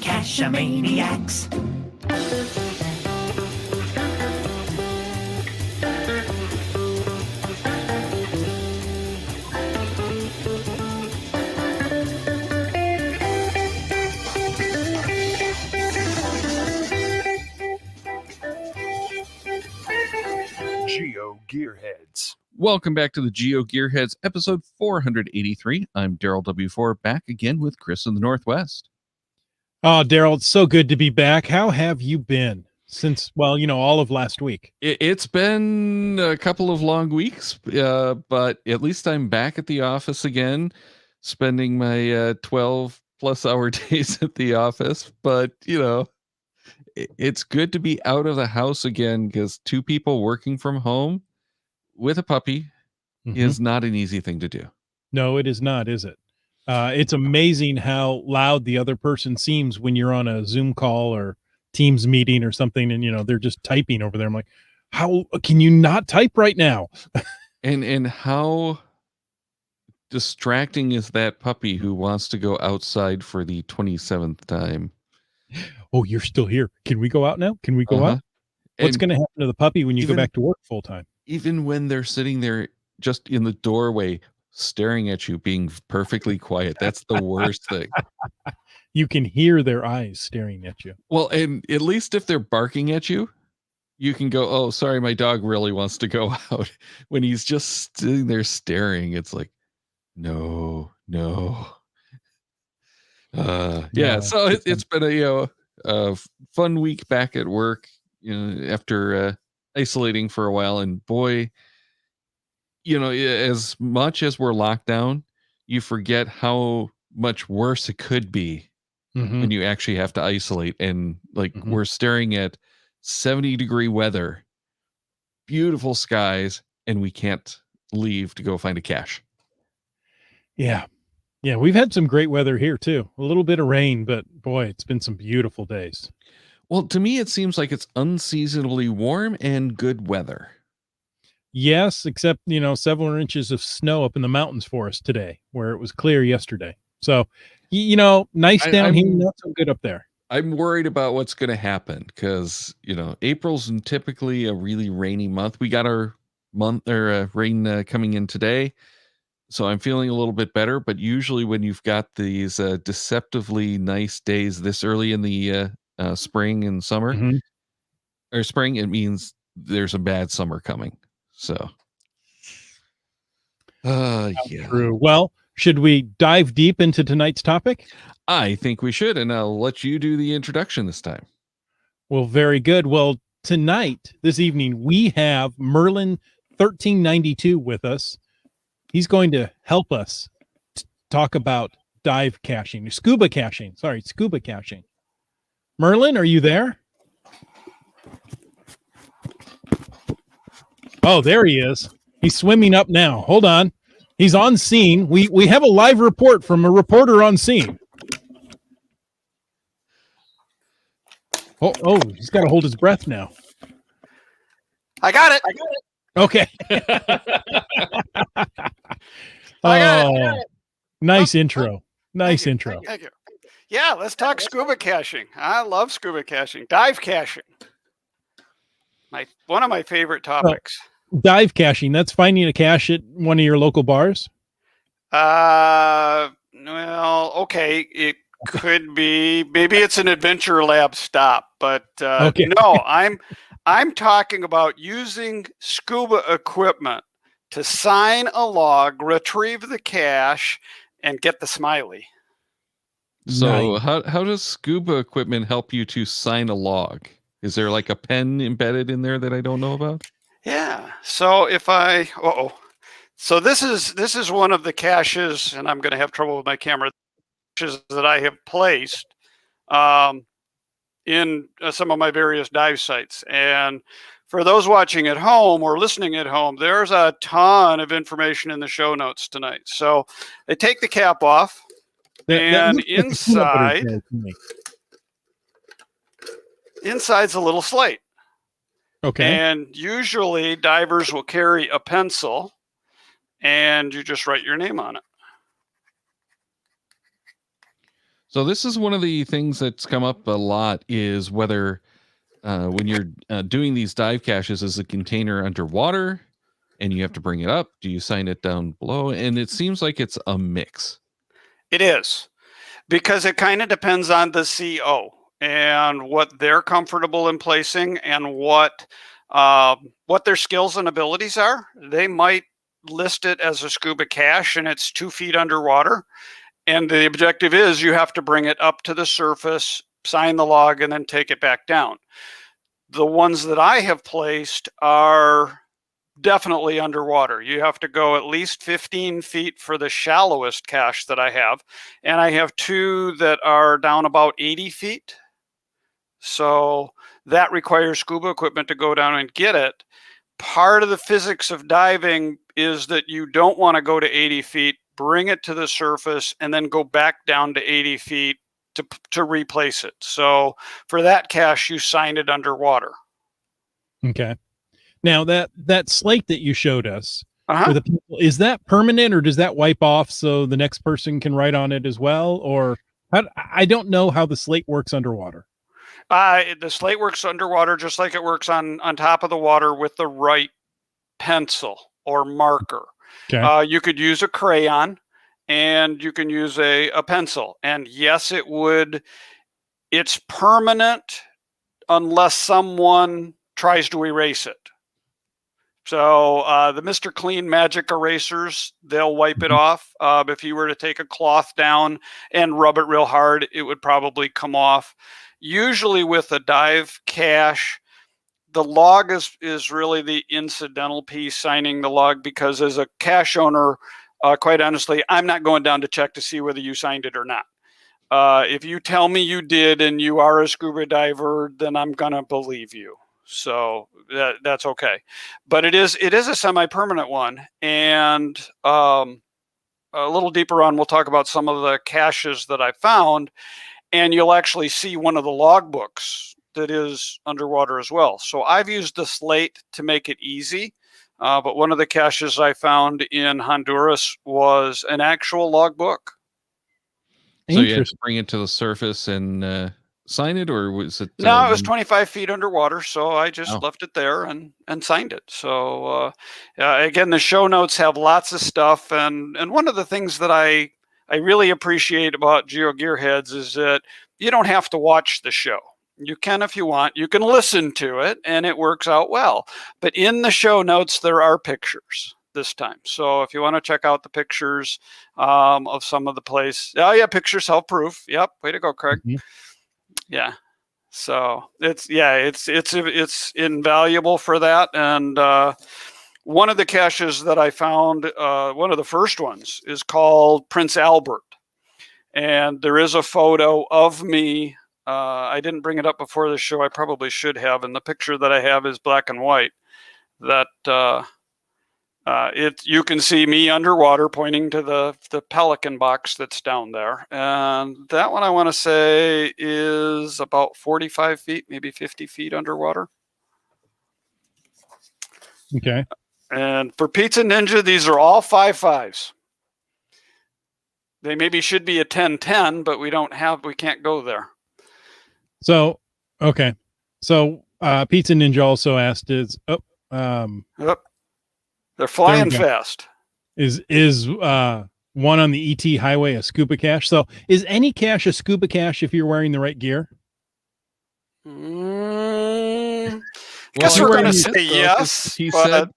Cash-a-maniacs. Geo Gearheads. Welcome back to the Geo Gearheads, episode 483. I'm Daryl W4, back again with Chris in the Northwest. Oh, Daryl, it's so good to be back. How have you been since, well, all of last week? It's been a couple of long weeks, but at least I'm back at the office again, spending my 12 plus hour days at the office. But, it's good to be out of the house again, because two people working from home with a puppy is not an easy thing to do. No, it is not, is it? It's amazing how loud the other person seems when you're on a Zoom call or Teams meeting or something, and they're just typing over there. I'm like, how can you not type right now? And how distracting is that puppy who wants to go outside for the 27th time? Oh, you're still here. Can we go out now? Can we go out? What's going to happen to the puppy when you go back to work full time? Even when they're sitting there just in the doorway staring at you, being perfectly quiet, that's the worst thing. You can hear their eyes staring at you. Well, and at least if they're barking at you, you can go, oh, sorry, my dog really wants to go out. When he's just sitting there staring, it's like, no. Yeah, so it's been a fun week back at work, after isolating for a while. And boy, as much as we're locked down, you forget how much worse it could be when you actually have to isolate. And we're staring at 70-degree weather, beautiful skies, and we can't leave to go find a cache. Yeah, we've had some great weather here too. A little bit of rain, but boy, it's been some beautiful days. Well, to me, it seems like it's unseasonably warm and good weather. Yes, except, several inches of snow up in the mountains for us today, where it was clear yesterday. So, nice down here, not so good up there. I'm worried about what's going to happen because, April's typically a really rainy month. We got our rain coming in today. So I'm feeling a little bit better. But usually when you've got these deceptively nice days this early in the spring and summer or spring, it means there's a bad summer coming. So, yeah. True. Well, should we dive deep into tonight's topic? I think we should, and I'll let you do the introduction this time. Well, very good. Well, this evening, we have Merlin 1392 with us. He's going to help us talk about dive caching, scuba caching. Merlin, are you there? Oh, there he is. He's swimming up now. Hold on. He's on scene. We have a live report from a reporter on scene. Oh, he's got to hold his breath now. I got it. Okay. I got it. Nice intro. Nice intro. Thank you. Yeah, let's talk scuba caching. I love scuba caching. Dive caching. One of my favorite topics. Dive caching, that's finding a cache at one of your local bars? Well, okay. It could be, maybe it's an Adventure Lab stop, but no, I'm talking about using scuba equipment to sign a log, retrieve the cache, and get the smiley. So Nice. how does scuba equipment help you to sign a log? Is there like a pen embedded in there that I don't know about? Yeah. So so this is one of the caches, and I'm going to have trouble with my camera, caches that I have placed in some of my various dive sites. And for those watching at home or listening at home, there's a ton of information in the show notes tonight. So they take the cap off, and inside's a little slate. Okay. And usually divers will carry a pencil, and you just write your name on it. So this is one of the things that's come up a lot is whether when you're doing these dive caches, is the container underwater and you have to bring it up? Do you sign it down below? And it seems like it's a mix. It is, because it kind of depends on the CO and what they're comfortable in placing and what their skills and abilities are. They might list it as a scuba cache and it's 2 feet underwater. And the objective is you have to bring it up to the surface, sign the log, and then take it back down. The ones that I have placed are definitely underwater. You have to go at least 15 feet for the shallowest cache that I have. And I have 2 that are down about 80 feet. So that requires scuba equipment to go down and get it. Part of the physics of diving is that you don't want to go to 80 feet, bring it to the surface, and then go back down to 80 feet to replace it. So for that cache, you sign it underwater. Okay. Now that slate that you showed us, Uh-huh. for the people, is that permanent or does that wipe off so the next person can write on it as well? Or I don't know how the slate works underwater. The slate works underwater just like it works on top of the water with the right pencil or marker. Okay. You could use a crayon and you can use a pencil. And yes, it's permanent unless someone tries to erase it. So the Mr. Clean magic erasers, they'll wipe it off. If you were to take a cloth down and rub it real hard, it would probably come off. Usually with a dive cache, the log is really the incidental piece, signing the log, because as a cache owner, quite honestly, I'm not going down to check to see whether you signed it or not. If you tell me you did and you are a scuba diver, then I'm going to believe you. So that's okay. But it is a semi-permanent one. And a little deeper on, we'll talk about some of the caches that I found. And you'll actually see one of the logbooks that is underwater as well. So I've used the slate to make it easy. But one of the caches I found in Honduras was an actual logbook. So you had to bring it to the surface and sign it, or was it? No, it was 25 feet underwater, so I just left it there and signed it. So again, the show notes have lots of stuff, and one of the things that I really appreciate about Geo Gearheads is that you don't have to watch the show. You can if you want. You can listen to it, and it works out well. But in the show notes, there are pictures this time. So if you want to check out the pictures of some of the place. Oh, yeah, pictures help proof. Yep, way to go, Craig. Mm-hmm. Yeah. So it's invaluable for that. And one of the caches that I found, one of the first ones, is called Prince Albert. And there is a photo of me. I didn't bring it up before the show. I probably should have. And the picture that I have is black and white. That you can see me underwater pointing to the pelican box that's down there. And that one, I want to say, is about 45 feet, maybe 50 feet underwater. Okay. And for Pizza Ninja, these are all 5.5s. They maybe should be a 10-10, but we can't go there. So, okay. So Pizza Ninja also asked they're flying fast. Is one on the ET highway a scuba cache? So is any cache a scuba cache if you're wearing the right gear? I guess we're going to say yes. He said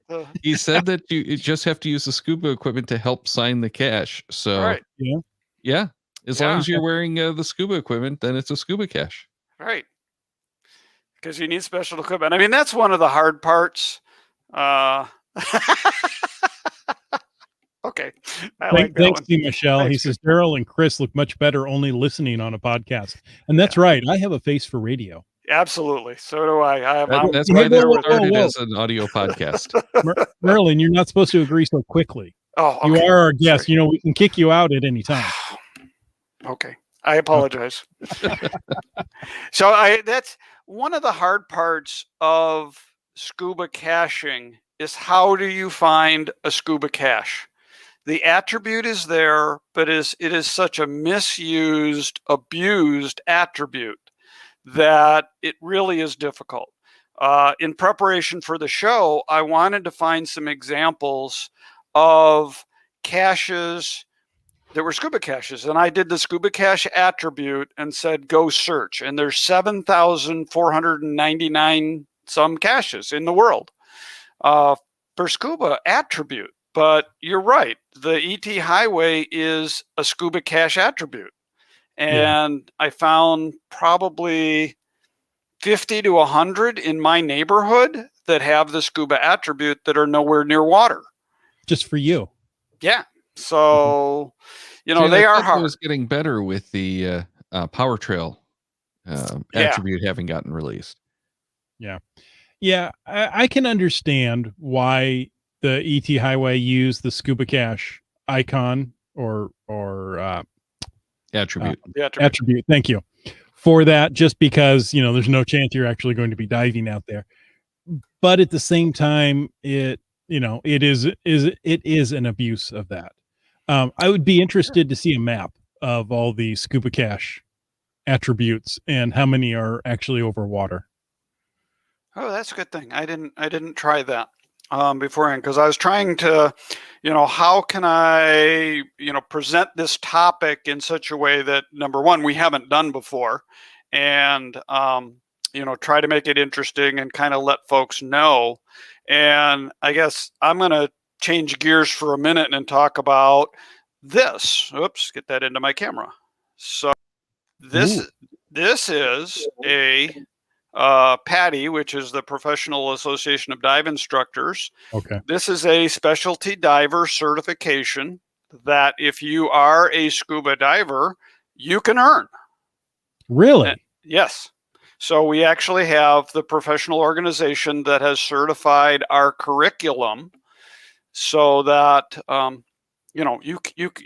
that you just have to use the scuba equipment to help sign the cache. So right. Yeah. As long as you're wearing the scuba equipment, then it's a scuba cache. Right. Because you need special equipment. I mean, that's one of the hard parts. Okay. Thanks to Michelle. He says Daryl and Chris look much better only listening on a podcast. And that's right. I have a face for radio. Absolutely. So do I. That's why they started as an audio podcast. Merlin, you're not supposed to agree so quickly. Oh, okay. You are our guest. Sorry. We can kick you out at any time. Okay. I apologize. So that's one of the hard parts of scuba caching is how do you find a scuba cache? The attribute is there, but it is such a misused, abused attribute that it really is difficult. In preparation for the show, I wanted to find some examples of caches that were scuba caches, and I did the scuba cache attribute and said go search, and there's 7,499 some caches in the world for scuba attribute. But you're right, the ET Highway is a scuba cache attribute, and I found probably 50 to 100 in my neighborhood that have the scuba attribute that are nowhere near water. Just for you. Yeah. So, you know, they are hard. It was getting better with the Power Trail attribute having gotten released. Yeah. Yeah. I can understand why the ET Highway used the scuba cache icon or attribute. Attribute. Thank you for that. Just because, you know, there's no chance you're actually going to be diving out there. But at the same time, it is an abuse of that. I would be interested to see a map of all the scuba cache attributes and how many are actually over water. Oh, that's a good thing. I didn't try that beforehand, because I was trying to, you know, how can I, you know, present this topic in such a way that, number one, we haven't done before, and you know, try to make it interesting and kind of let folks know. And I guess I'm going to change gears for a minute and talk about this. Oops, get that into my camera. So this is a PADI, which is the Professional Association of Dive Instructors. Okay. This is a specialty diver certification that if you are a scuba diver, you can earn. Really? Yes. So we actually have the professional organization that has certified our curriculum so that, you know, you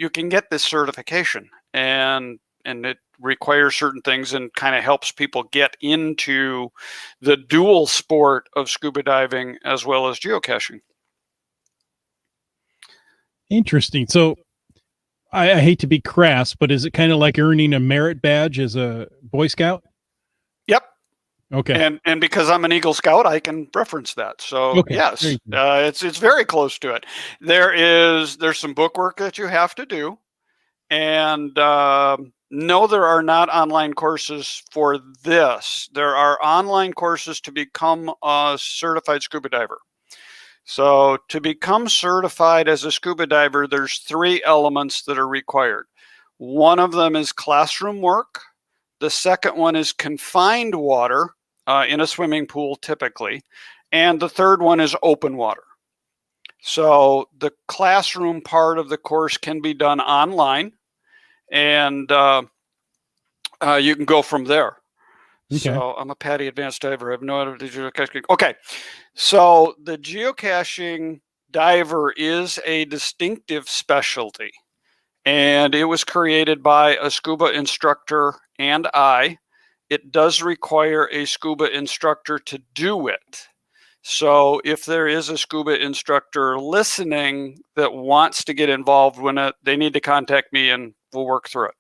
can get this certification, and it requires certain things and kind of helps people get into the dual sport of scuba diving as well as geocaching. Interesting. So I hate to be crass, but is it kind of like earning a merit badge as a Boy Scout? Yep. Okay. And because I'm an Eagle Scout, I can reference that. So okay. Yes, it's very close to it. There's some bookwork that you have to do, and no, there are not online courses for this. There are online courses to become a certified scuba diver. So to become certified as a scuba diver, there's 3 elements that are required. One of them is classroom work. The second one is confined water in a swimming pool typically. And the third one is open water. So the classroom part of the course can be done online, and you can go from there. Okay. So I'm a PADI advanced diver. I have no idea geocaching. Okay. So the geocaching diver is a distinctive specialty, and it was created by a scuba instructor and I. It does require a scuba instructor to do it. So if there is a scuba instructor listening that wants to get involved with it, they need to contact me and we'll work through it.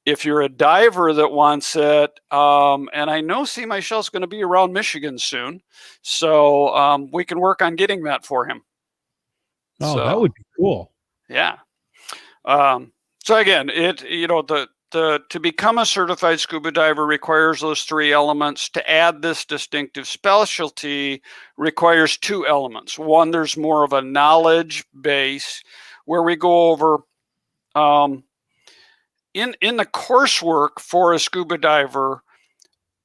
If you're a diver that wants it, and I know Sea My Shell's going to be around Michigan soon, so we can work on getting that for him. Oh, so, that would be cool. Yeah. So again, to become a certified scuba diver requires those 3 elements. To add this distinctive specialty requires 2 elements. One, there's more of a knowledge base where we go over in the coursework for a scuba diver.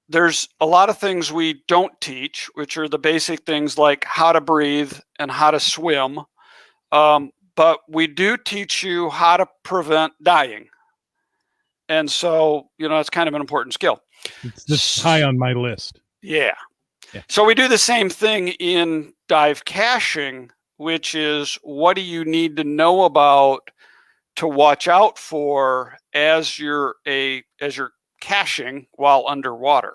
There's a lot of things we don't teach, which are the basic things like how to breathe and how to swim. But we do teach you how to prevent dying. And so, it's kind of an important skill. It's just high on my list. Yeah. So we do the same thing in dive caching, which is what do you need to know about to watch out for as you're caching while underwater.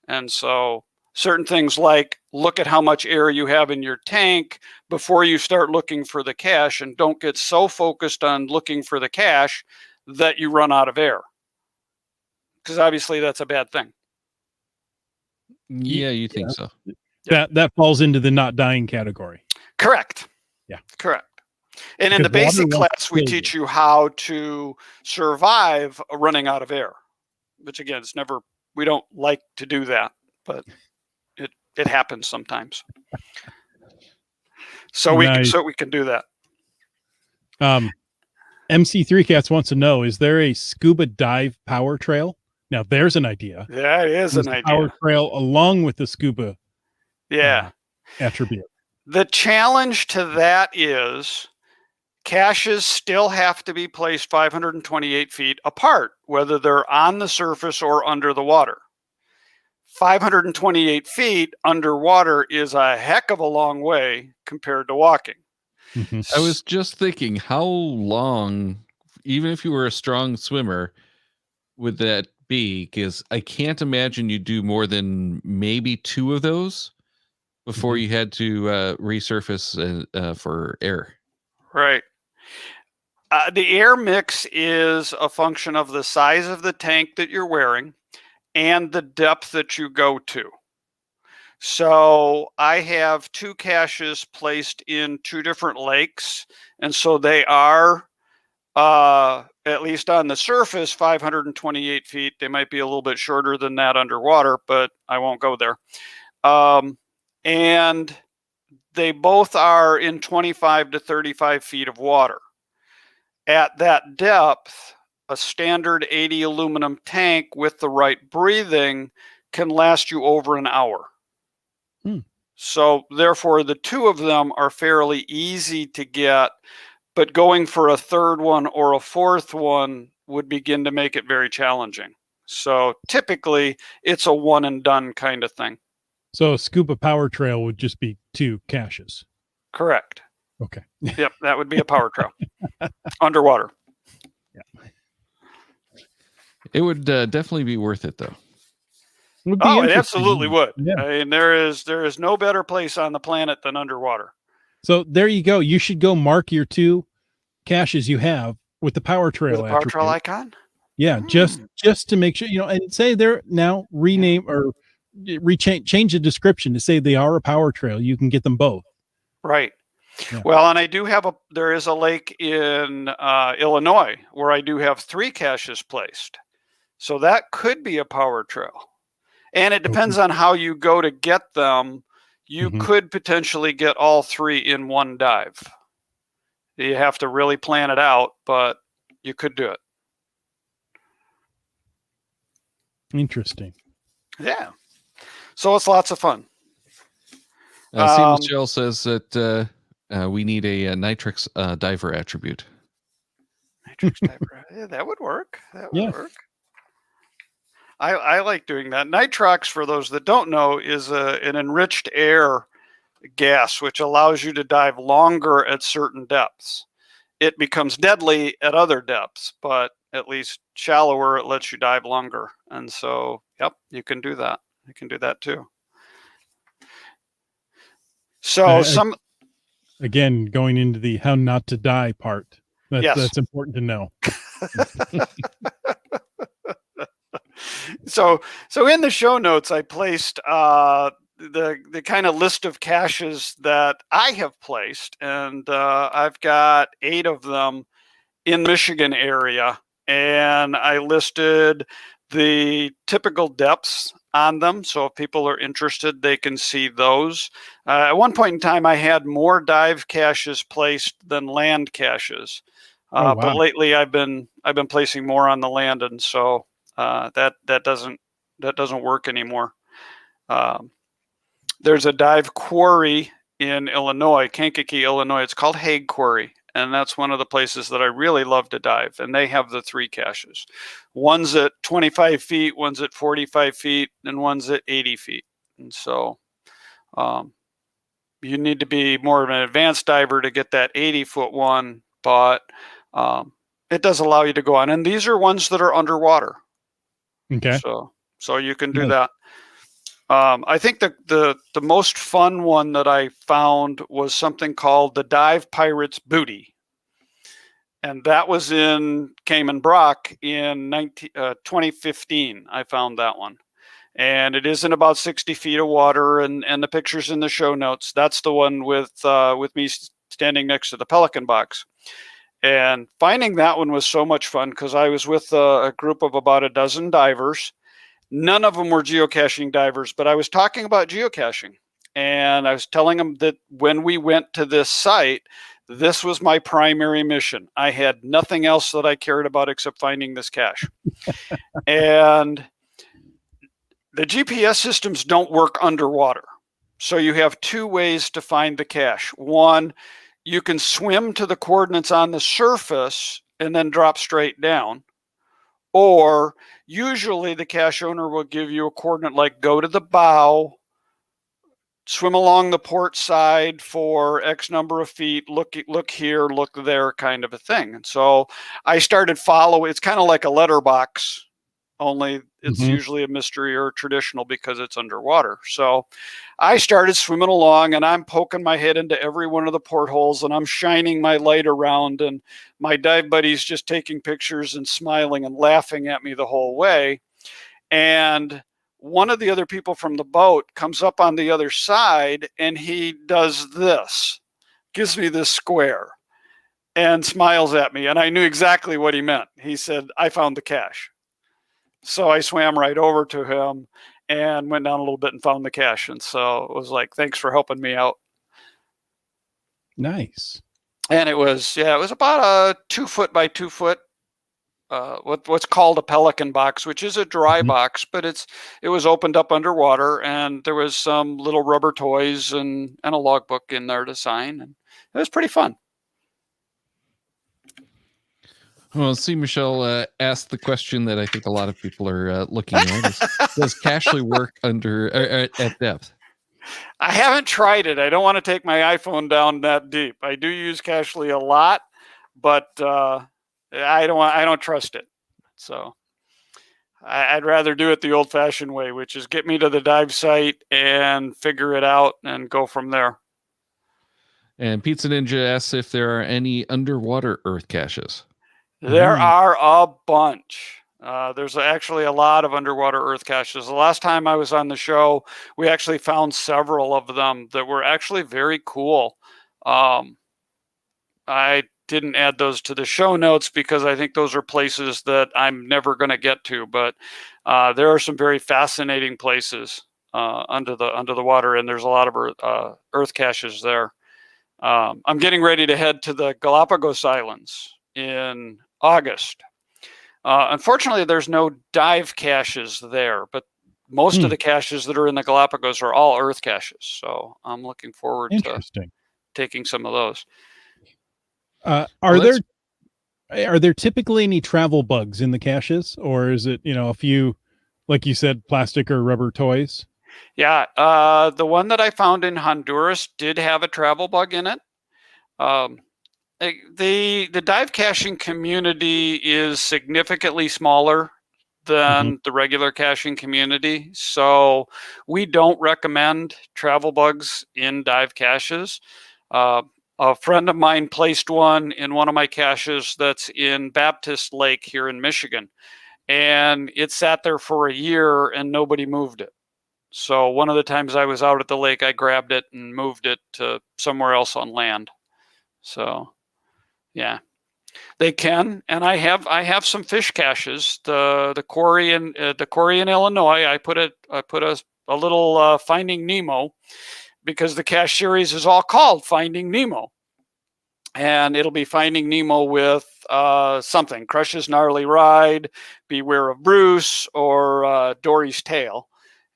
And so certain things like look at how much air you have in your tank before you start looking for the cache, and don't get so focused on looking for the cache that you run out of air, because obviously that's a bad thing. Yeah, you think so? That falls into the not dying category. Correct. Yeah. Correct. And in the basic class, we teach you how to survive running out of air, which again, it's never, we don't like to do that, but it happens sometimes. So we can do that. MC3 Cats wants to know, is there a scuba dive power trail? Now there's an idea. Yeah, it is an idea. Power trail along with the scuba attribute. The challenge to that is caches still have to be placed 528 feet apart, whether they're on the surface or under the water. 528 feet underwater is a heck of a long way compared to walking. Mm-hmm. I was just thinking, how long, even if you were a strong swimmer, would that be? Because I can't imagine you do more than maybe 2 of those before you had to resurface for air. Right. The air mix is a function of the size of the tank that you're wearing and the depth that you go to. So I have 2 caches placed in 2 different lakes, and so they are, at least on the surface, 528 feet. They might be a little bit shorter than that underwater, but I won't go there. And they both are in 25 to 35 feet of water. At that depth, a standard 80 aluminum tank with the right breathing can last you over an hour. So therefore, the 2 of them are fairly easy to get, but going for a 3rd one or a 4th one would begin to make it very challenging. So typically, it's a one and done kind of thing. So a scuba power trail would just be 2 caches. Correct. Okay. Yep, that would be a power trail underwater. Yeah. It would definitely be worth it, though. Oh, it absolutely would. Yeah. I mean, there is no better place on the planet than underwater. So there you go. You should go mark your 2 caches you have with the power trail. With the power trail icon. Yeah, just to make sure, and say they're now rename or change the description to say they are a power trail. You can get them both. Right. Yeah. Well, and I do have there is a lake in Illinois where I do have 3 caches placed. So that could be a power trail. And it depends on how you go to get them. You could potentially get all 3 in one dive. You have to really plan it out, but you could do it. Interesting. Yeah. So it's lots of fun. C. Michelle says that we need a Nitrix diver attribute. Nitrix diver. Yeah, that would work. That would work. I like doing that. Nitrox, for those that don't know, is an enriched air gas, which allows you to dive longer at certain depths. It becomes deadly at other depths, but at least shallower, it lets you dive longer. And so, yep, you can do that. You can do that too. So again, going into the how not to die part, that's important to know. So in the show notes, I placed the kind of list of caches that I have placed, and I've got 8 of them in Michigan area, and I listed the typical depths on them. So if people are interested, they can see those. At one point in time, I had more dive caches placed than land caches, but lately I've been placing more on the land, and so that doesn't work anymore. There's a dive quarry in Illinois, Kankakee, Illinois. It's called Hague Quarry, and that's one of the places that I really love to dive. And they have the 3 caches. One's at 25 feet, one's at 45 feet, and one's at 80 feet. And so you need to be more of an advanced diver to get that 80-foot one, but it does allow you to go on. And these are ones that are underwater. Okay. So you can do that. I think the most fun one that I found was something called the Dive Pirate's Booty. And that was in Cayman Brac in 2015. I found that one. And it is in about 60 feet of water, and the picture's in the show notes. That's the one with me standing next to the Pelican box. And finding that one was so much fun because I was with a group of about a dozen divers. None of them were geocaching divers, but I was talking about geocaching. And I was telling them that when we went to this site, this was my primary mission. I had nothing else that I cared about except finding this cache. And the GPS systems don't work underwater. So you have two ways to find the cache. One, you can swim to the coordinates on the surface and then drop straight down. Or usually the cache owner will give you a coordinate like go to the bow, swim along the port side for X number of feet, look here, look there, kind of a thing. And so I started following. It's kind of like a letterbox, only it's usually a mystery or traditional because it's underwater. So I started swimming along, and I'm poking my head into every one of the portholes, and I'm shining my light around, and my dive buddy's just taking pictures and smiling and laughing at me the whole way. And one of the other people from the boat comes up on the other side, and he does this, gives me this square and smiles at me. And I knew exactly what he meant. He said, I found the cache. So I swam right over to him and went down a little bit and found the cache. And so it was like, thanks for helping me out. Nice. And it was about a 2 foot by 2 foot, what's called a Pelican box, which is a dry box, but it was opened up underwater, and there was some little rubber toys and a logbook in there to sign. And it was pretty fun. Well, see, Michelle asked the question that I think a lot of people are looking at: does Cachely work at depth? I haven't tried it. I don't want to take my iPhone down that deep. I do use Cachely a lot, but I don't trust it. So I'd rather do it the old-fashioned way, which is get me to the dive site and figure it out and go from there. And Pizza Ninja asks if there are any underwater earth caches. There are a bunch. There's actually a lot of underwater earth caches. The last time I was on the show, we actually found several of them that were actually very cool. I didn't add those to the show notes because I think those are places that I'm never going to get to, but there are some very fascinating places under the water, and there's a lot of earth caches there. I'm getting ready to head to the Galapagos Islands in August. Unfortunately, there's no dive caches there, but most of the caches that are in the Galapagos are all earth caches. So I'm looking forward to taking some of those. Are there typically any travel bugs in the caches, or is it, a few, like you said, plastic or rubber toys? Yeah. The one that I found in Honduras did have a travel bug in it. The dive caching community is significantly smaller than the regular caching community. So we don't recommend travel bugs in dive caches. A friend of mine placed one in one of my caches that's in Baptist Lake here in Michigan, and it sat there for a year and nobody moved it. So one of the times I was out at the lake, I grabbed it and moved it to somewhere else on land. So yeah, they can. And I have some fish caches. The quarry in Illinois, I put a little Finding Nemo, because the cache series is all called Finding Nemo. And it'll be Finding Nemo with something, Crush's Gnarly Ride, Beware of Bruce, or Dory's Tale.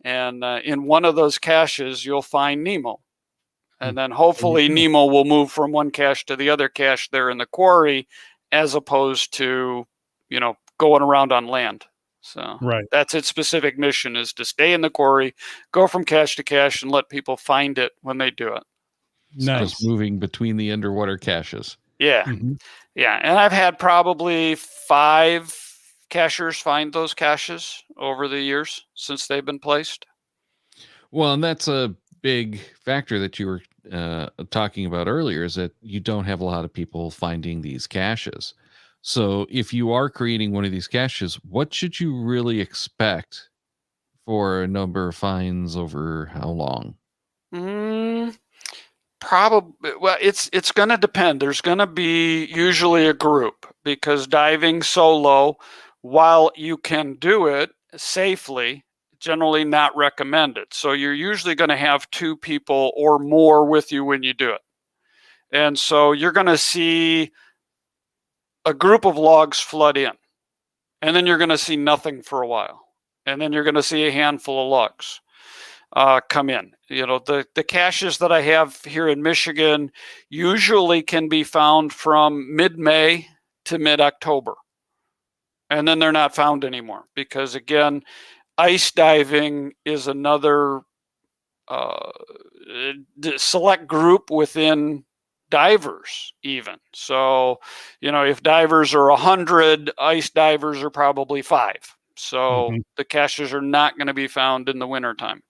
And in one of those caches, you'll find Nemo. And then hopefully Nemo will move from one cache to the other cache there in the quarry, as opposed to, going around on land. So that's its specific mission, is to stay in the quarry, go from cache to cache, and let people find it when they do it. Nice. Just moving between the underwater caches. Yeah. Yeah. And I've had probably 5 cachers find those caches over the years since they've been placed. Well, and that's a big factor that you were talking about earlier, is that you don't have a lot of people finding these caches. So if you are creating one of these caches, what should you really expect for a number of finds over how long? Probably. Well, it's going to depend. There's going to be usually a group, because diving solo, while you can do it safely, generally not recommended. So you're usually going to have 2 people or more with you when you do it. And so you're going to see a group of logs flood in, and then you're going to see nothing for a while. And then you're going to see a handful of logs come in. You know, the caches that I have here in Michigan usually can be found from mid-May to mid-October. And then they're not found anymore, because again, ice diving is another select group within divers even. So, you know, if divers are 100, ice divers are probably 5. So the caches are not going to be found in the wintertime.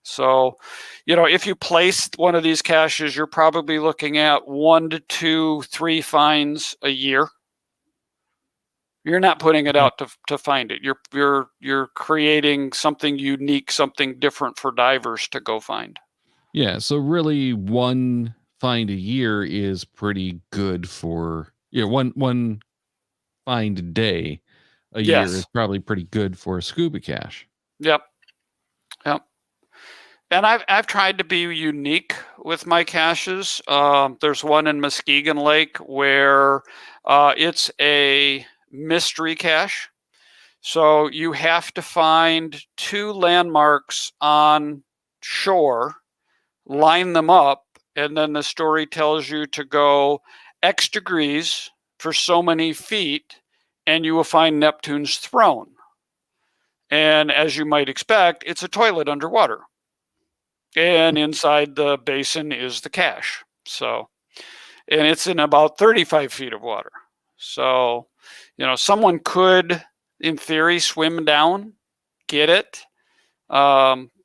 So, you know, if you place one of these caches, you're probably looking at 1 to 2, 3 finds a year. You're not putting it out to find it. You're creating something unique, something different for divers to go find. Yeah, so really one find a year is pretty good for, one find a day a year is probably pretty good for a scuba cache. Yep. And I've tried to be unique with my caches. There's one in Muskegon Lake where it's a mystery cache. So you have to find 2 landmarks on shore, line them up, and then the story tells you to go X degrees for so many feet, and you will find Neptune's throne. And as you might expect, it's a toilet underwater. And inside the basin is the cache. So, and it's in about 35 feet of water. So, you know, someone could, in theory, swim down, get it.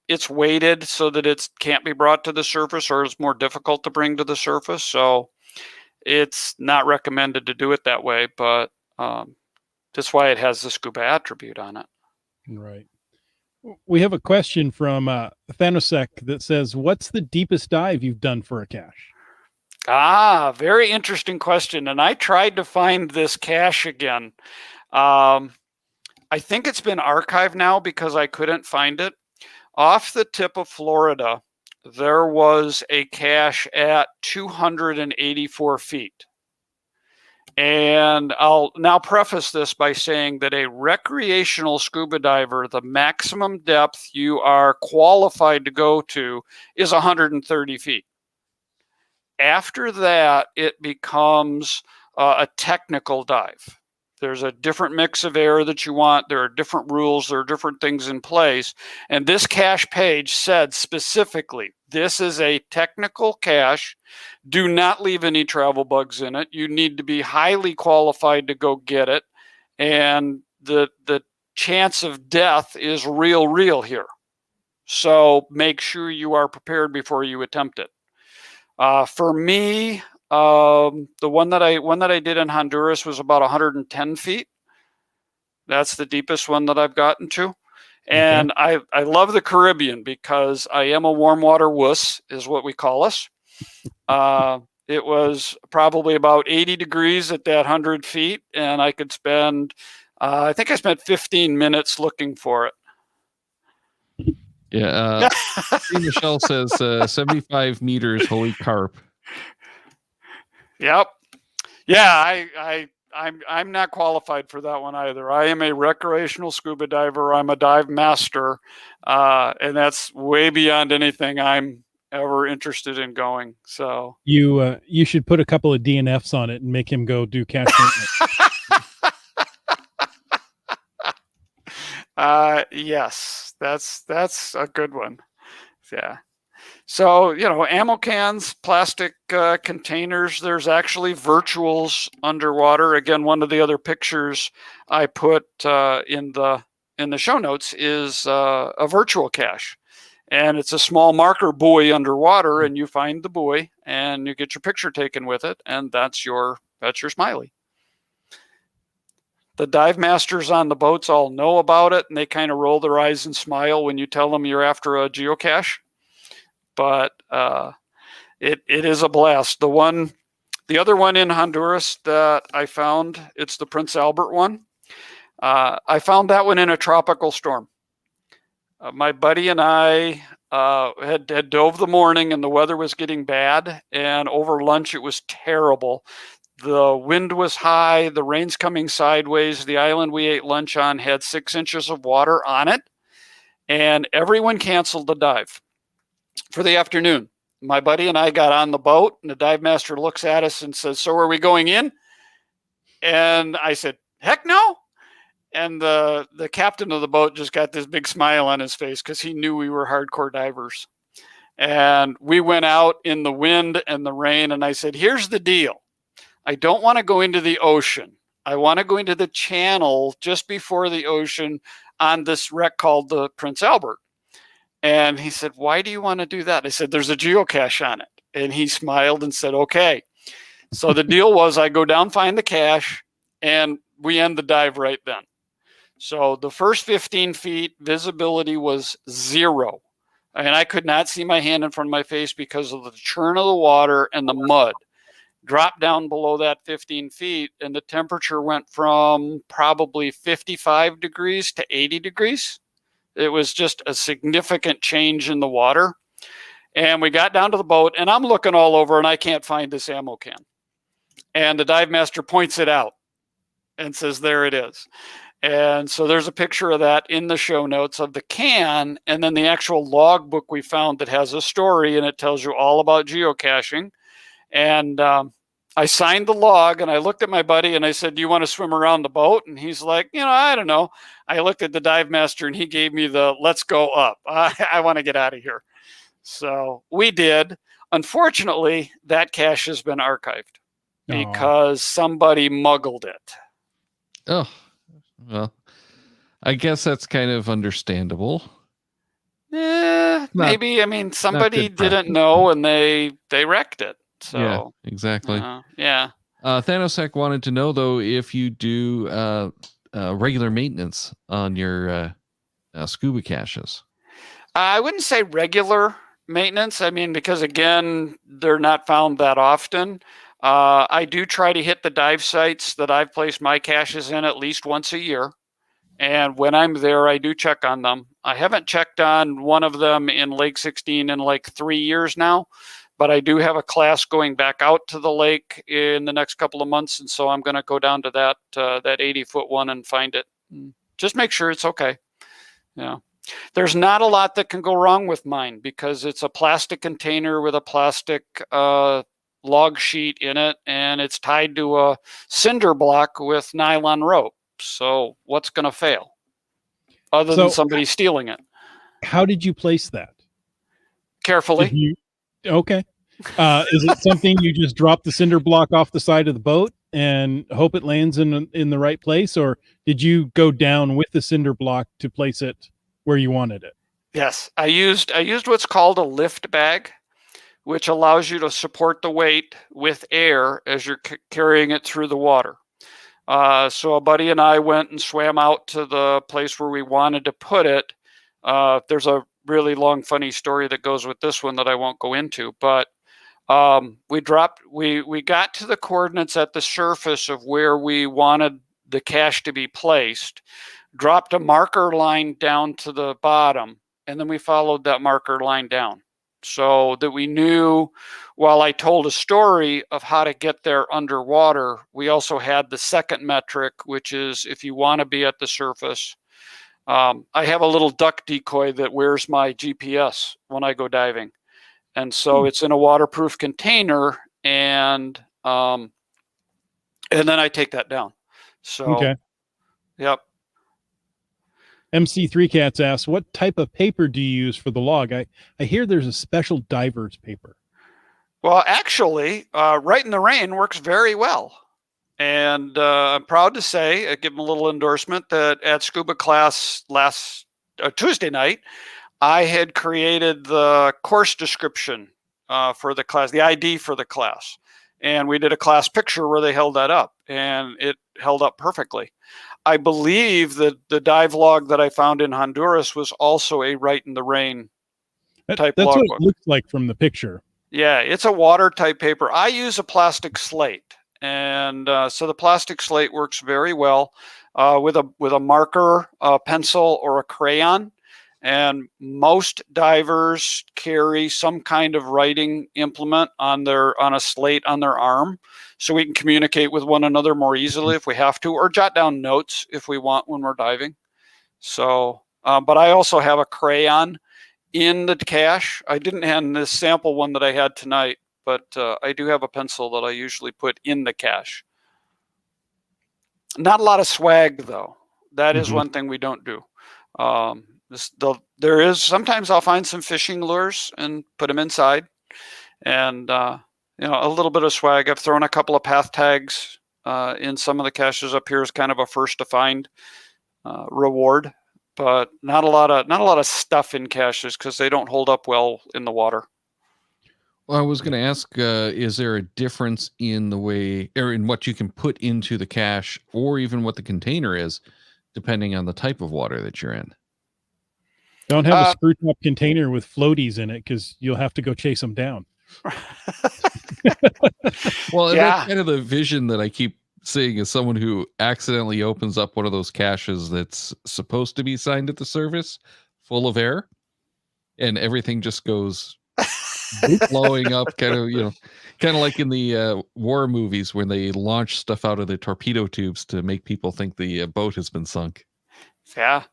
It's weighted so that it can't be brought to the surface, or it's more difficult to bring to the surface. So it's not recommended to do it that way, but that's why it has the scuba attribute on it. Right. We have a question from Thanosek that says, what's the deepest dive you've done for a cache? Very interesting question. And I tried to find this cache again. I think it's been archived now because I couldn't find it. Off the tip of Florida, there was a cache at 284 feet. And I'll now preface this by saying that a recreational scuba diver, the maximum depth you are qualified to go to is 130 feet. After that, it becomes a technical dive. There's a different mix of air that you want. There are different rules. There are different things in place. And this cache page said specifically, this is a technical cache. Do not leave any travel bugs in it. You need to be highly qualified to go get it. And the chance of death is real here. So make sure you are prepared before you attempt it. For me, the one that I did in Honduras was about 110 feet. That's the deepest one that I've gotten to. And I love the Caribbean because I am a warm water wuss, is what we call us. It was probably about 80 degrees at that 100 feet, and I could spend, I think I spent 15 minutes looking for it. Yeah. Michelle says 75 meters, holy carp. Yep. Yeah, I'm not qualified for that one either. I am a recreational scuba diver. I'm a dive master, and that's way beyond anything I'm ever interested in going. So you should put a couple of DNFs on it and make him go do cache maintenance. Yes, that's a good one. Yeah. So, you know, ammo cans, plastic containers, there's actually virtuals underwater. Again, one of the other pictures I put in the show notes is a virtual cache. And it's a small marker buoy underwater, and you find the buoy and you get your picture taken with it, and that's your smiley. The dive masters on the boats all know about it, and they kind of roll their eyes and smile when you tell them you're after a geocache. But it is a blast. The other one in Honduras that I found, it's the Prince Albert one. I found that one in a tropical storm. My buddy and I had dove the morning, and the weather was getting bad, and over lunch it was terrible. The wind was high, the rain's coming sideways. The island we ate lunch on had 6 inches of water on it, and everyone canceled the dive for the afternoon. My buddy and I got on the boat, and the dive master looks at us and says, "So are we going in?" And I said, "Heck no." And the captain of the boat just got this big smile on his face because he knew we were hardcore divers. And we went out in the wind and the rain, and I said, "Here's the deal. I don't want to go into the ocean. I want to go into the channel just before the ocean on this wreck called the Prince Albert." And he said, "Why do you want to do that?" I said, "There's a geocache on it." And he smiled and said, "Okay." So the deal was I go down, find the cache, and we end the dive right then. So the first 15 feet, visibility was 0. And I could not see my hand in front of my face because of the churn of the water and the mud. Dropped down below that 15 feet, and the temperature went from probably 55 degrees to 80 degrees. It was just a significant change in the water. And we got down to the boat, and I'm looking all over, and I can't find this ammo can. And the dive master points it out and says, "There it is." And so there's a picture of that in the show notes of the can, and then the actual logbook we found that has a story, and it tells you all about geocaching. And I signed the log, and I looked at my buddy and I said, "Do you want to swim around the boat?" And he's like, "I don't know." I looked at the dive master, and he gave me the "let's go up." I want to get out of here. So we did. Unfortunately, that cache has been archived because somebody muggled it. Oh, well, I guess that's kind of understandable. Maybe. I mean, somebody didn't know, and they wrecked it. So yeah, exactly. Yeah. Thanosec wanted to know, though, if you do regular maintenance on your scuba caches. I wouldn't say regular maintenance. I mean, because again, they're not found that often. I do try to hit the dive sites that I've placed my caches in at least once a year. And when I'm there, I do check on them. I haven't checked on one of them in Lake 16 in like 3 years now, but I do have a class going back out to the lake in the next couple of months. And so I'm going to go down to that 80-foot one and find it. Just make sure it's okay. Yeah. There's not a lot that can go wrong with mine because it's a plastic container with a plastic log sheet in it, and it's tied to a cinder block with nylon rope. So what's going to fail other than somebody stealing it? How did you place that? Carefully. Okay. Is it something you just drop the cinder block off the side of the boat and hope it lands in the right place, or did you go down with the cinder block to place it where you wanted it? Yes, I used what's called a lift bag, which allows you to support the weight with air as you're carrying it through the water. So a buddy and I went and swam out to the place where we wanted to put it. There's a really long, funny story that goes with this one that I won't go into, but we got to the coordinates at the surface of where we wanted the cache to be placed, dropped a marker line down to the bottom, and then we followed that marker line down so that we knew, while I told a story of how to get there underwater, we also had the second metric, which is if you want to be at the surface. I have a little duck decoy that wears my GPS when I go diving. And so it's in a waterproof container, and then I take that down. So, okay. Yep. MC3 Cats asks, what type of paper do you use for the log? I hear there's a special diver's paper. Well, actually, Right in the Rain works very well. And I'm proud to say, I give them a little endorsement, that at Scuba class last Tuesday night, I had created the course description for the class, the ID for the class. And we did a class picture where they held that up, and it held up perfectly. I believe that the dive log that I found in Honduras was also a Right in the Rain type that's logbook. what it looks like from the picture. Yeah, it's a water type paper. I use a plastic slate, and so the plastic slate works very well with a marker, a pencil, or a crayon. And most divers carry some kind of writing implement on a slate on their arm, so we can communicate with one another more easily if we have to, or jot down notes if we want when we're diving. So, but I also have a crayon in the cache. I didn't have this sample one that I had tonight, but I do have a pencil that I usually put in the cache. Not a lot of swag, though. That is one thing we don't do. There is sometimes I'll find some fishing lures and put them inside, and a little bit of swag. I've thrown a couple of path tags in some of the caches up here as kind of a first to find reward, but not a lot of stuff in caches because they don't hold up well in the water. Well, I was going to ask, is there a difference in the way, or in what you can put into the cache, or even what the container is, depending on the type of water that you're in? Don't have a screw top container with floaties in it, because you'll have to go chase them down. Well, that's kind of the vision that I keep seeing as someone who accidentally opens up one of those caches that's supposed to be signed at the surface, full of air, and everything just goes blowing up, kind of like in the war movies when they launch stuff out of the torpedo tubes to make people think the boat has been sunk. Yeah.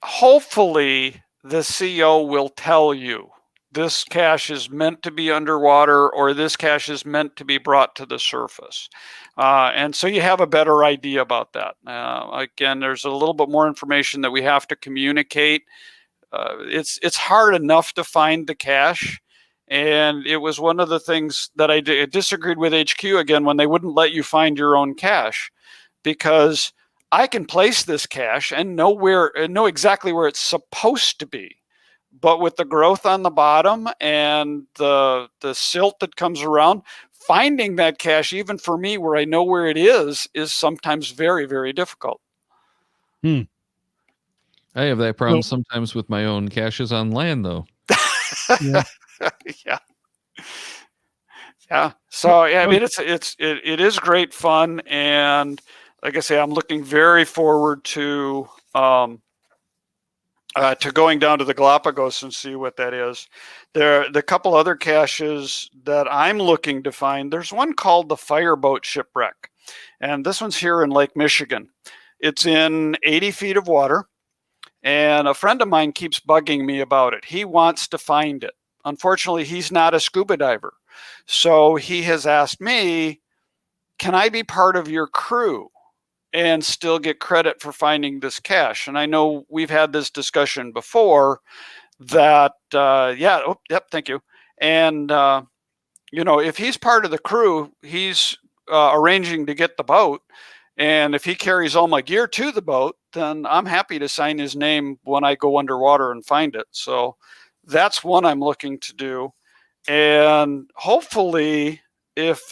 Hopefully the CO will tell you this cache is meant to be underwater, or this cache is meant to be brought to the surface. And so you have a better idea about that. Again, there's a little bit more information that we have to communicate. It's hard enough to find the cache. And it was one of the things that I disagreed with HQ again when they wouldn't let you find your own cache, because I can place this cache and know exactly where it's supposed to be. But with the growth on the bottom and the silt that comes around, finding that cache, even for me, where I know where it is sometimes very, very difficult. I have that problem sometimes with my own caches on land, though. Yeah. So I mean, it is great fun, and like I say, I'm looking very forward to going down to the Galapagos and see what that is. The couple other caches that I'm looking to find, there's one called the Fireboat Shipwreck, and this one's here in Lake Michigan. It's in 80 feet of water, and a friend of mine keeps bugging me about it. He wants to find it. Unfortunately, he's not a scuba diver, so he has asked me, can I be part of your crew and still get credit for finding this cache? And I know we've had this discussion before that, thank you. And, if he's part of the crew, he's arranging to get the boat. And if he carries all my gear to the boat, then I'm happy to sign his name when I go underwater and find it. So that's one I'm looking to do. And hopefully if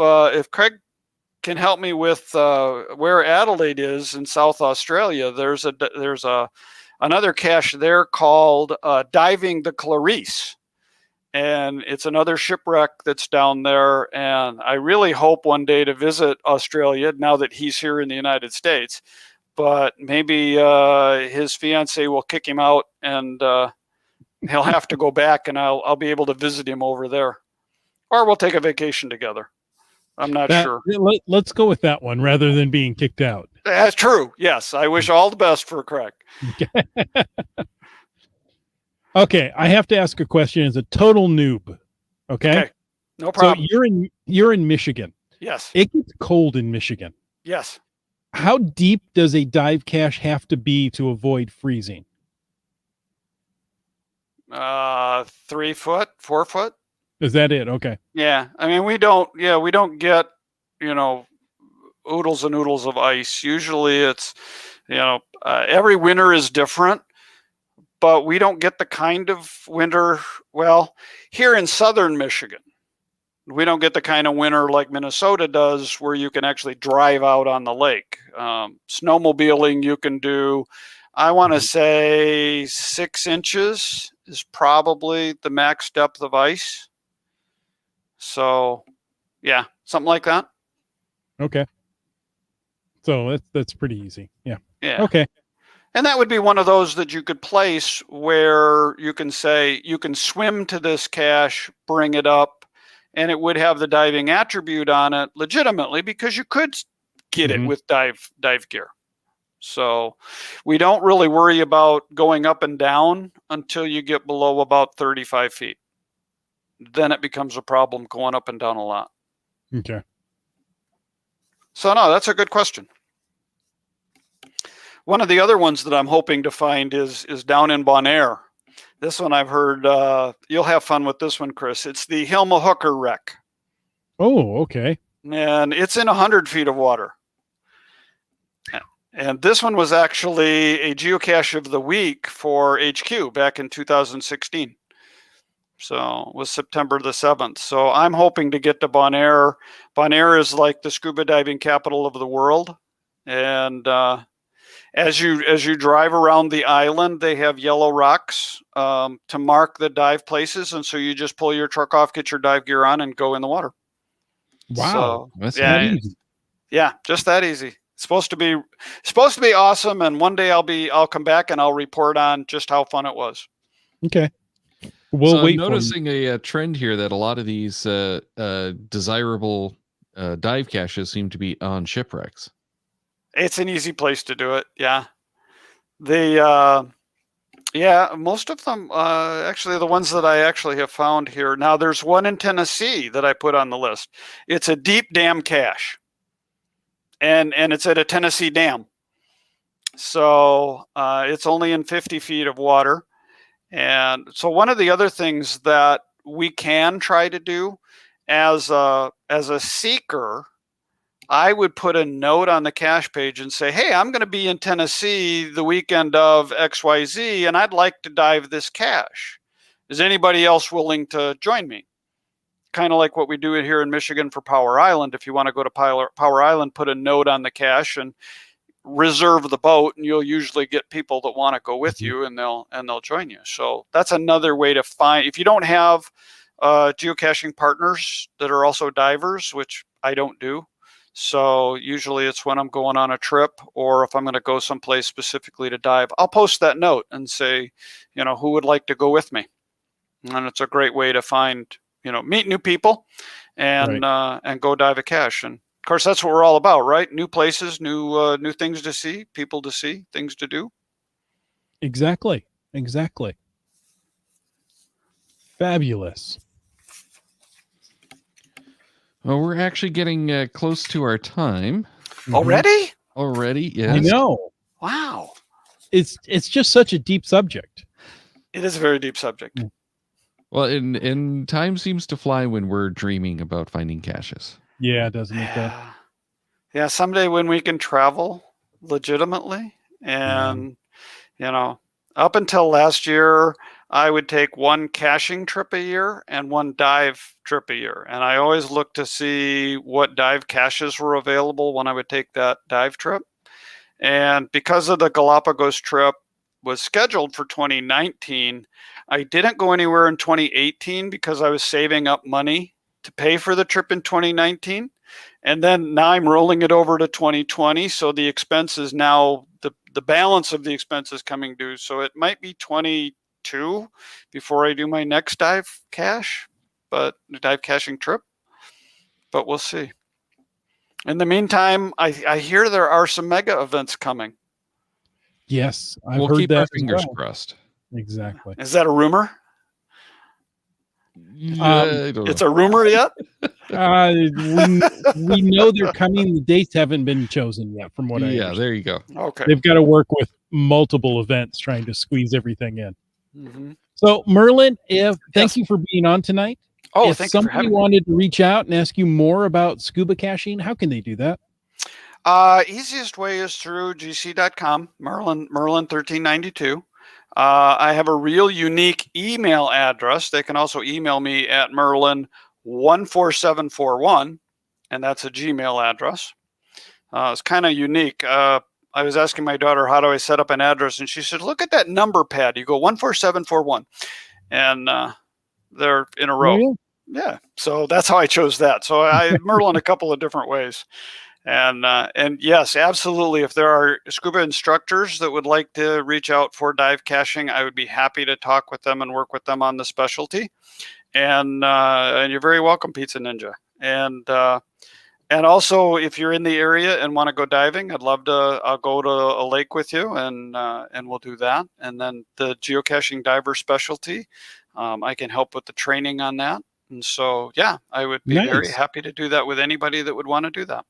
Craig can help me with where Adelaide is in South Australia, there's another cache there called Diving the Clarice, and it's another shipwreck that's down there. And I really hope one day to visit Australia now that he's here in the United States, but maybe his fiance will kick him out, and he'll have to go back, and I'll be able to visit him over there, or we'll take a vacation together. I'm not sure. Let's go with that one rather than being kicked out. That's true. Yes. I wish all the best for Craig. Okay. I have to ask a question as a total noob. Okay. No problem. So you're in Michigan. Yes. It gets cold in Michigan. Yes. How deep does a dive cache have to be to avoid freezing? 3 foot, 4 foot. Is that it? Okay. Yeah. I mean, we don't get, oodles and oodles of ice. Usually it's, every winter is different, but we don't get the kind of winter. Well, here in southern Michigan, we don't get the kind of winter like Minnesota does, where you can actually drive out on the lake. Snowmobiling you can do, I want to say 6 inches is probably the max depth of ice. So, yeah, something like that. Okay. So that's pretty easy. Yeah. Yeah. Okay. And that would be one of those that you could place where you can say you can swim to this cache, bring it up, and it would have the diving attribute on it legitimately, because you could get it with dive gear. So we don't really worry about going up and down until you get below about 35 feet. Then it becomes a problem going up and down a lot. Okay. So no, that's a good question. One of the other ones that I'm hoping to find is down in Bonaire. This one I've heard, you'll have fun with this one, Chris. It's the Hilma Hooker wreck. Oh, okay. And it's in 100 feet of water. And this one was actually a geocache of the week for HQ back in 2016. So it was September the 7th. So I'm hoping to get to Bonaire. Bonaire is like the scuba diving capital of the world. And as you drive around the island, they have yellow rocks to mark the dive places. And so you just pull your truck off, get your dive gear on, and go in the water. Wow. So, That's yeah, neat. yeah, just that easy. It's supposed to be awesome. And one day I'll come back and I'll report on just how fun it was. Okay. We'll So wait. I'm noticing a trend here that a lot of these desirable dive caches seem to be on shipwrecks. It's an easy place to do it. Yeah. Most of them, actually the ones that I actually have found here. Now there's one in Tennessee that I put on the list. It's a deep dam cache. And it's at a Tennessee dam. So it's only in 50 feet of water. And so one of the other things that we can try to do as a seeker, I would put a note on the cache page and say, hey, I'm going to be in Tennessee the weekend of XYZ, and I'd like to dive this cache. Is anybody else willing to join me? Kind of like what we do here in Michigan for Power Island. If you want to go to Power Island, put a note on the cache and reserve the boat, and you'll usually get people that want to go with you, and they'll join you. So that's another way to find, if you don't have geocaching partners that are also divers, which I don't do. So usually it's when I'm going on a trip, or if I'm going to go someplace specifically to dive, I'll post that note and say, who would like to go with me? And it's a great way to find, meet new people and go dive a cache. And of course, that's what we're all about, right? New places, new things to see, people to see, things to do. Exactly. Fabulous. Well, we're actually getting close to our time. Already? Already, yes. I know. Wow. It's just such a deep subject. It is a very deep subject. Well, and time seems to fly when we're dreaming about finding caches. Yeah, doesn't it? Yeah, someday when we can travel legitimately, and up until last year, I would take one caching trip a year and one dive trip a year. And I always looked to see what dive caches were available when I would take that dive trip. And because of the Galapagos trip was scheduled for 2019, I didn't go anywhere in 2018 because I was saving up money to pay for the trip in 2019. And then now I'm rolling it over to 2020. So the expense is now, the balance of the expense is coming due. So it might be 22 before I do my next dive caching trip, but we'll see. In the meantime, I hear there are some mega events coming. Yes, We'll heard keep that our as fingers well. crossed. Exactly. Is that a rumor? I don't know. It's a rumor yet? We know they're coming. The dates haven't been chosen yet, from what I understand. There you go. Okay. They've got to work with multiple events trying to squeeze everything in. Mm-hmm. So, Merlin, thank you for being on tonight. Oh, if thank you for somebody having me. wanted to reach out and ask you more about scuba caching, how can they do that? Easiest way is through gc.com, Merlin 1392. I have a real unique email address. They can also email me at Merlin14741, and that's a Gmail address. It's kind of unique. I was asking my daughter, how do I set up an address? And she said, look at that number pad. You go 14741. And they're in a row. Really? Yeah. So that's how I chose that. So I Merlin a couple of different ways. And yes, absolutely. If there are scuba instructors that would like to reach out for dive caching, I would be happy to talk with them and work with them on the specialty. And you're very welcome, Pizza Ninja. And also, if you're in the area and want to go diving, I'd love to. I'll go to a lake with you, and we'll do that. And then the geocaching diver specialty, I can help with the training on that. And so, yeah, I would be very happy to do that with anybody that would want to do that.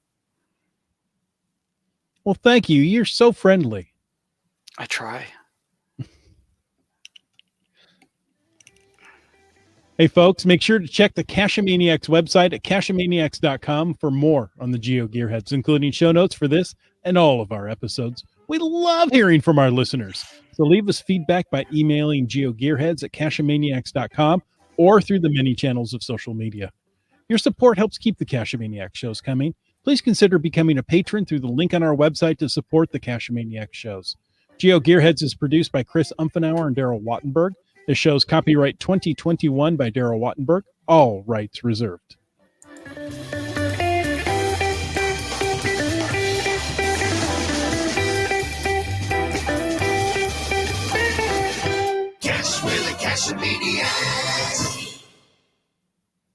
Well, thank you. You're so friendly. I try. Hey, folks, make sure to check the Cachamaniacs website at cachamaniacs.com for more on the Geo Gearheads, including show notes for this and all of our episodes. We love hearing from our listeners. So leave us feedback by emailing geogearheads at cachamaniacs.com or through the many channels of social media. Your support helps keep the Cachamaniacs shows coming. Please consider becoming a patron through the link on our website to support the Cachamaniacs shows. Geo Gearheads is produced by Chris Umfenauer and Daryl Wattenberg. This show's copyright 2021 by Daryl Wattenberg. All rights reserved. Cash with the Cachamaniacs.